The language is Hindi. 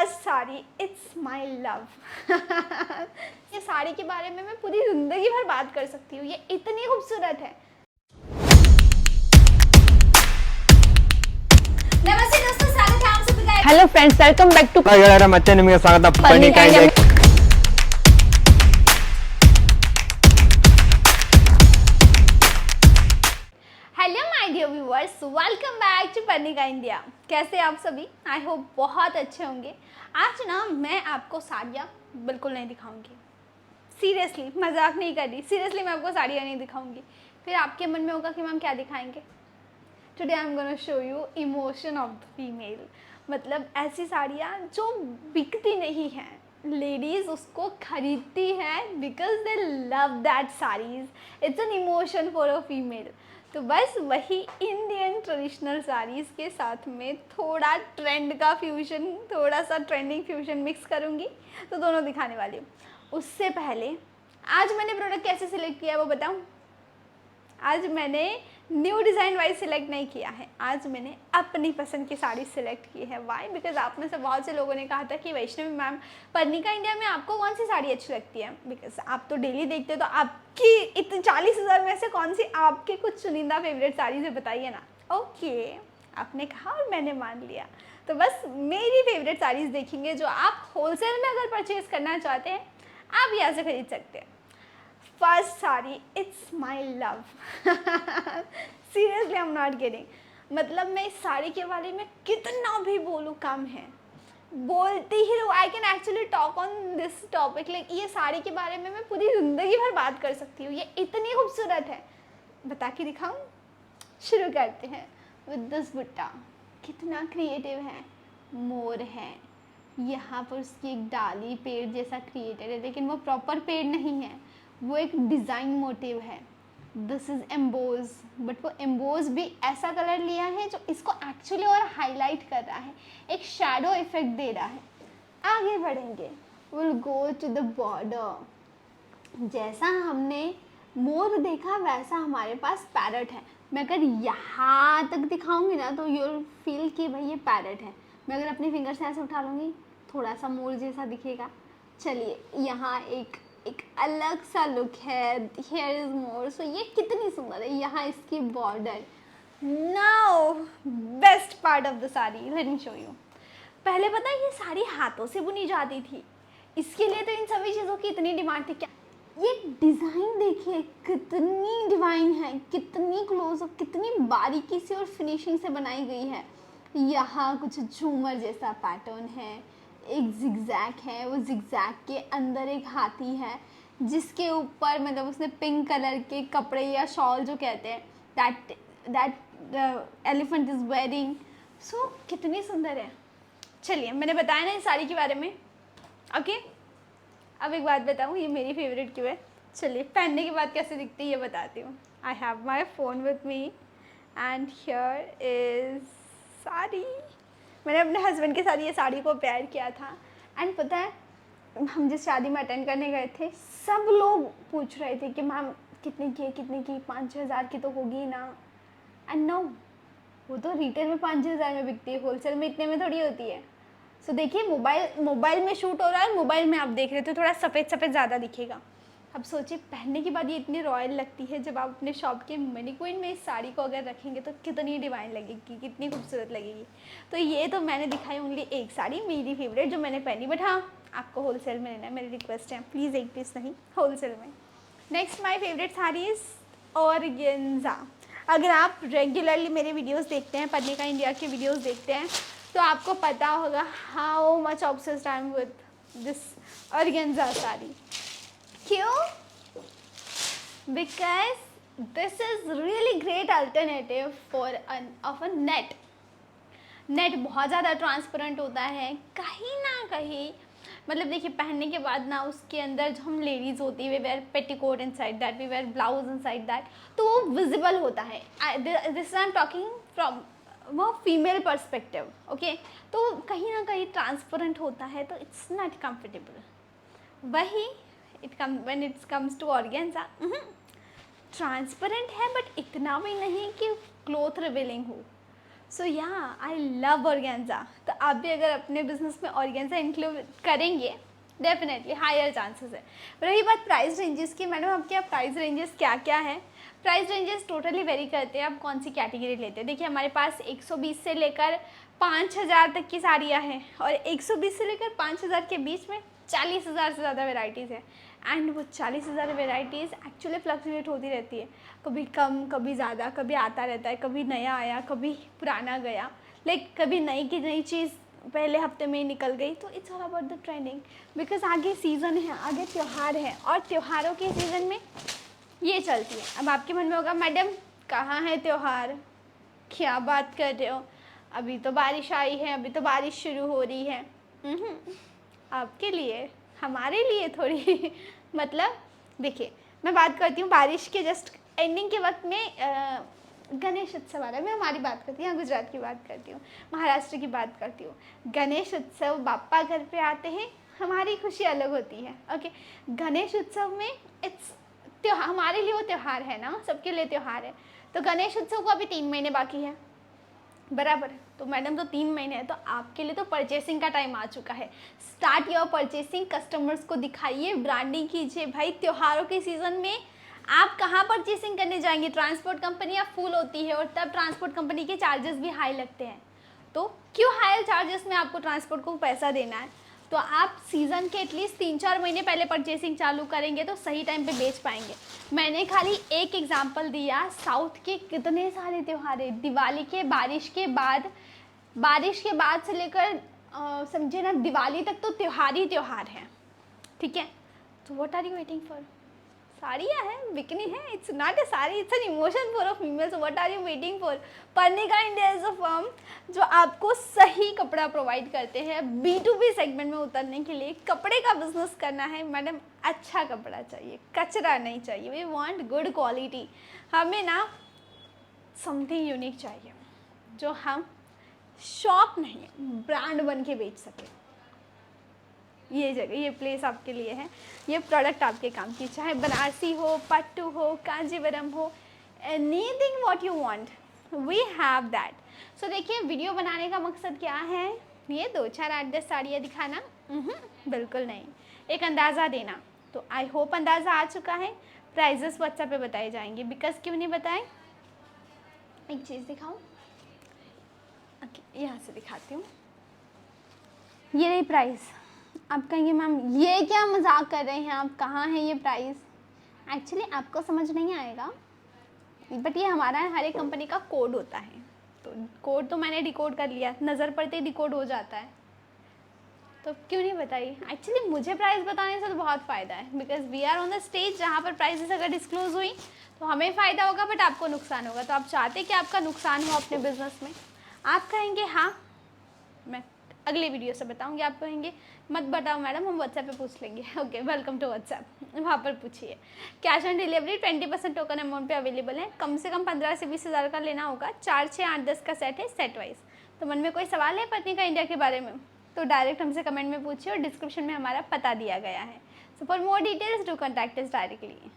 First sari, it's my love. ये साड़ी के बारे में मैं पूरी ज़िंदगी भर बात कर सकती हूँ, ये इतनी खूबसूरत है। नमस्ते दोस्तों, स्वागत है आप सभी का। Hello friends, welcome back to ಮತ್ತೆ ನಿಮಗೆ ಸ್ವಾಗತ ಬನ್ನಿ ಕಾಯ್ದೆ hello my dear viewers, welcome back to पन्नी का इंडिया। कैसे आप सभी? आई होप बहुत अच्छे होंगे। आज ना मैं आपको साड़ियाँ बिल्कुल नहीं दिखाऊंगी, सीरियसली मजाक नहीं कर रही, सीरियसली मैं आपको साड़ियाँ नहीं दिखाऊंगी। फिर आपके मन में होगा कि मैम क्या दिखाएंगे। Today I am gonna show you emotion of the female. मतलब ऐसी साड़ियाँ जो बिकती नहीं हैं, लेडीज़ उसको खरीदती हैं because they love that saris. It's an emotion for a female. तो बस वही इंडियन ट्रेडिशनल साड़ीज़ के साथ में थोड़ा ट्रेंड का फ्यूजन, थोड़ा सा ट्रेंडिंग फ्यूजन मिक्स करूँगी, तो दोनों दिखाने वाली हूँ। उससे पहले आज मैंने प्रोडक्ट कैसे सिलेक्ट किया है वो बताऊँ। आज मैंने न्यू डिज़ाइन वाइज सिलेक्ट नहीं किया है, आज मैंने अपनी पसंद की साड़ी सिलेक्ट की है। वाई? बिकॉज आप में से बहुत से लोगों ने कहा था कि वैष्णवी मैम, पन्नी का इंडिया में आपको कौन सी साड़ी अच्छी लगती है? बिकॉज आप तो डेली देखते हो, तो आपकी इतने 40,000 में से कौन सी आपके कुछ चुनिंदा फेवरेट साड़ी है, बताइए ना। ओके, आपने कहा और मैंने मान लिया। तो बस मेरी फेवरेट साड़ीज़ देखेंगे जो आप होलसेल में अगर परचेज़ करना चाहते हैं, आप यहाँ से खरीद सकते हैं। First sari, it's my love. Seriously I am not kidding. मतलब मैं इस साड़ी के बारे में कितना भी बोलूँ कम है, बोलती ही रहूँ। I can actually talk on this topic, like ये साड़ी के बारे में मैं पूरी ज़िंदगी भर बात कर सकती हूँ, ये इतनी खूबसूरत है। बता के दिखाऊँ? शुरू करते हैं विद दिस बुट्टा। कितना क्रिएटिव है, मोर है, यहाँ पर उसकी एक डाली पेड़ जैसा क्रिएटेड है, लेकिन वो प्रॉपर पेड़ नहीं है, वो एक डिज़ाइन मोटिव है। दिस इज़ एम्बोज, बट वो एम्बोज भी ऐसा कलर लिया है जो इसको एक्चुअली और हाईलाइट कर रहा है, एक शैडो इफेक्ट दे रहा है। आगे बढ़ेंगे, will go to the border. जैसा हमने मोर देखा वैसा हमारे पास पैरट है। मैं अगर यहाँ तक दिखाऊंगी ना तो यूल फील कि भाई ये पैरट है। मैं अगर अपनी फिंगर से ऐसे उठा लूँगी, थोड़ा सा मोर जैसा दिखेगा। चलिए, यहाँ एक अलग सा लुक है, हियर इज मोर। सो ये कितनी सुंदर है। यहाँ इसकी border. Now best part of the sari, let me show you. पहले पता है ये साड़ी हाथों से बुनी जाती थी, इसके लिए तो इन सभी चीज़ों की इतनी डिमांड थी। क्या ये डिज़ाइन देखिए, कितनी डिवाइन है, कितनी क्लोजअप, कितनी बारीकी से और फिनिशिंग से बनाई गई है। यहाँ कुछ झूमर जैसा पैटर्न है, एक जिगजैग है, वो जिगजैग के अंदर एक हाथी है जिसके ऊपर मतलब उसने पिंक कलर के कपड़े या शॉल जो कहते हैं, दैट एलिफेंट इज़ वेयरिंग। सो कितनी सुंदर है। चलिए, मैंने बताया ना इस साड़ी के बारे में। ओके, अब एक बात बताऊँ, ये मेरी फेवरेट क्यों है। चलिए, पहनने के बाद कैसे दिखती है ये बताती हूँ। I have my phone with me and here is sari. मैंने अपने हस्बैंड के साथ ये साड़ी को पेयर किया था। एंड पता है, हम जिस शादी में अटेंड करने गए थे, सब लोग पूछ रहे थे कि मैम कितने की है, कितने की, 5-6 हज़ार की तो होगी ना। एंड नो, वो तो रिटेल में 5-6 हज़ार में बिकती है, होलसेल में इतने में थोड़ी होती है। सो देखिए, मोबाइल में शूट हो रहा है, मोबाइल में आप देख रहे थे, थोड़ा सफ़ेद सफ़ेद ज़्यादा दिखेगा। अब सोचिए, पहनने के बाद ये इतनी रॉयल लगती है। जब आप अपने शॉप के मैनीक्विन में इस साड़ी को अगर रखेंगे तो कितनी डिवाइन लगेगी, कितनी खूबसूरत लगेगी। तो ये तो मैंने दिखाई ओनली एक साड़ी, मेरी फेवरेट, जो मैंने पहनी। बट हाँ, आपको होलसेल में लेना है, मेरी रिक्वेस्ट है, प्लीज़ एक पीस नहीं, होलसेल में। Next my favourite sari is organza. अगर आप रेगुलरली मेरे वीडियोज़ देखते हैं, पन्नी का इंडिया के वीडियोज़ देखते हैं, तो आपको पता होगा how much obsessed I am with this organza sari. क्यों? Because this is really great alternative for of a net. Net बहुत ज़्यादा ट्रांसपेरेंट होता है कहीं ना कहीं। मतलब देखिए, पहनने के बाद ना उसके अंदर जो हम लेडीज़ होती है, we wear petticoat inside that, we wear blouse inside that, तो वो विजिबल होता है। This I am talking from वो फीमेल पर्सपेक्टिव। ओके, तो कहीं ना कहीं ट्रांसपेरेंट होता है, तो इट्स नॉट कंफर्टेबल। वही when it comes to organza, transparent है बट इतना भी नहीं कि क्लोथ रिवीलिंग हो। सो या आई लव ऑर्गेन्जा। तो आप भी अगर अपने बिजनेस में ऑर्गेन्जा इंक्लूड करेंगे डेफिनेटली हायर चांसेस है। रही बात प्राइस रेंजेस की, मैडम आपके यहाँ प्राइस रेंजेस क्या क्या है? प्राइस रेंजेस टोटली वेरी करते हैं, आप कौन सी कैटेगरी लेते हैं। देखिए हमारे पास 120 से लेकर 5000 तक की साड़ियाँ हैं और 120 से लेकर 5000 के बीच में 40,000 से ज़्यादा वेराइटीज़ है। एंड वो 40,000 वेराइटीज़ एक्चुअली फ्लक्चुएट होती रहती है, कभी कम कभी ज़्यादा, कभी आता रहता है, कभी नया आया कभी पुराना गया, लाइक कभी नई की नई चीज़ पहले हफ्ते में ही निकल गई। तो it's all about the trending, because आगे सीज़न है, आगे त्यौहार है और त्योहारों के सीज़न में ये चलती है। अब आपके मन में होगा मैडम कहाँ है त्यौहार, क्या बात कर रहे हो, अभी तो बारिश आई है, अभी तो बारिश शुरू हो रही है। आपके लिए, हमारे लिए थोड़ी मतलब देखिए मैं बात करती हूँ बारिश के जस्ट एंडिंग के वक्त में गणेश उत्सव आ रहा है। मैं हमारी बात करती हूँ, गुजरात की बात करती हूँ, महाराष्ट्र की बात करती हूँ। गणेश उत्सव, बाप्पा घर पे आते हैं, हमारी खुशी अलग होती है। ओके, गणेश उत्सव में इट्स त्योहार, हमारे लिए वो त्यौहार है ना, सबके लिए त्यौहार है। तो गणेश उत्सव को अभी 3 महीने बाकी है, बराबर। तो मैडम तो 3 महीने है, तो आपके लिए तो परचेसिंग का टाइम आ चुका है। स्टार्ट योर परचेसिंग, कस्टमर्स को दिखाइए, ब्रांडिंग कीजिए। भाई त्योहारों के सीज़न में आप कहाँ परचेसिंग करने जाएंगे? ट्रांसपोर्ट कंपनियाँ फुल होती है और तब ट्रांसपोर्ट कंपनी के चार्जेस भी हाई लगते हैं। तो क्यों हाई चार्जेस में आपको ट्रांसपोर्ट को पैसा देना है? तो आप सीज़न के एटलीस्ट 3-4 महीने पहले परचेसिंग चालू करेंगे तो सही टाइम पे बेच पाएंगे। मैंने खाली एक एग्जांपल दिया, साउथ के कितने सारे त्यौहार है। दिवाली के बारिश के बाद से लेकर समझे ना दिवाली तक तो त्यौहार ही त्यौहार है, ठीक है। तो what are you waiting for? साड़ियाँ हैं, बिकनी है, it's not a sari, it's an emotion for a female. So what are you waiting for? Parnika India is a firm जो आपको सही कपड़ा प्रोवाइड करते हैं। B2B सेगमेंट में उतरने के लिए कपड़े का बिजनेस करना है मैडम, अच्छा कपड़ा चाहिए, कचरा नहीं चाहिए। We want good quality. हमें ना समथिंग यूनिक चाहिए जो हम शॉप नहीं ब्रांड बन के बेच सके। ये जगह, ये प्लेस आपके लिए है, ये प्रोडक्ट आपके काम की, चाहे बनारसी हो, पट्टू हो, कांजीवरम हो, anything what you want we have that. So देखिए वीडियो बनाने का मकसद क्या है? ये 2, 4, 8, 10 साड़ियाँ दिखाना? बिल्कुल नहीं, एक अंदाज़ा देना। तो आई होप अंदाज़ा आ चुका है। प्राइजेस व्हाट्सएप पे बताए जाएंगे, बिकॉज क्यों नहीं बताएं। एक चीज़ दिखाऊं, ओके यहाँ से दिखाती हूँ। ये रही प्राइस। आप कहेंगे मैम ये क्या मजाक कर रहे हैं आप, कहाँ है ये प्राइस? एक्चुअली आपको समझ नहीं आएगा, बट ये हमारा हर एक कंपनी का कोड होता है। तो कोड तो मैंने डिकोड कर लिया, नज़र पड़ते ही डिकोड हो जाता है, तो क्यों नहीं बताइए। एक्चुअली मुझे प्राइस बताने से तो बहुत फ़ायदा है, because we are on the stage जहाँ पर प्राइसेस अगर डिस्क्लोज हुई तो हमें फ़ायदा होगा बट आपको नुकसान होगा। तो आप चाहते कि आपका नुकसान हो अपने बिजनेस में? आप कहेंगे हाँ मैं अगले वीडियो से बताऊंगी, आप कहेंगे मत बताओ मैडम, हम व्हाट्सएप पे पूछ लेंगे। ओके, वेलकम टू व्हाट्सएप, वहाँ पर पूछिए। Cash on delivery 20% token amount पे अवेलेबल है। कम से कम 15 से 20 हज़ार का लेना होगा। 4, 6, 8, 10 का सेट है, सेट वाइज। तो मन में कोई सवाल है पर्णिका इंडिया के बारे में तो डायरेक्ट हमसे कमेंट में पूछिए और डिस्क्रिप्शन में हमारा पता दिया गया है। So for more details do contact us directly.